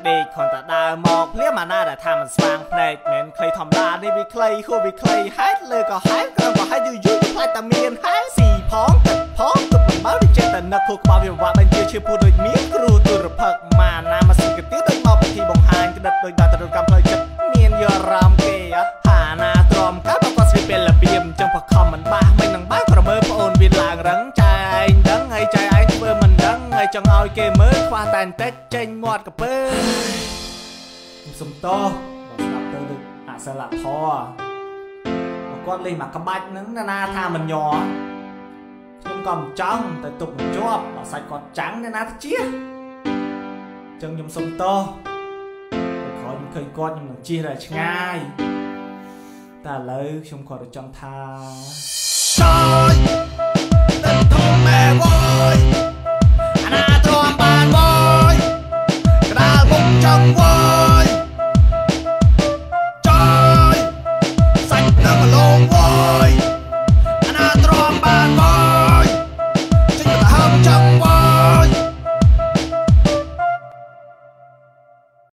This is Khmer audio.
ដេកគ្រាន់តែដើរមកភ្លាមអាណាដែលថាមិនស្វាងភ្នែកមិនខ្លីធម្មតានេះវាខ្លីហួសវាខ្លីហេតុលើក៏ហេតុក្រំក៏ហេតុយូរខ្លាចតែមានហេតុស៊ីផងទឹកផងទឹកមិនបើវាចេះតែនឹកខួរក្បាលវាវាក់បញ្ជាឈឺពូដូចមានគ្រូទូរភឹកម៉ាណាមកស៊ីកាទៀតដូចមកពិធីបង្ហាញក្តិតដូចដល់ទៅកម្មផ្លូវចិត្តមានយល់អារម្មណ៍គេអត់ថាណាទ្រាំកាប់ក៏ស្រីពេលរបៀបអញ្ចឹងបខំមិនបាសមិននឹងបើប្រមើប្អូនវាឡើងរឹងចែងដឹងហើយចែឯងធ្វើមិនដឹងហើយចង់ឲ្យគេមើលខ្វះតែបន្តិចចេញមាត់កពើសុំតោស្ដាប់ទៅដូចអសិលធម៌គាត់លេងមកក្បាច់ហ្នឹងណាថាមិនញ័រខ្ញុំក៏មិនចង់តែទុកមិនជាប់ដល់សាច់គាត់ចាំងណាទៅជាចឹងខ្ញុំសុំតោក្រោយខ្ញុំឃើញគាត់ខ្ញុំនឹងជិះទៅឆ្ងាយតែឥឡូវខ្ញុំគាត់ចង់ថាចយទៅធំម៉ែវយអាណាទ្រាំបានវយក្តារមុខចង់វយ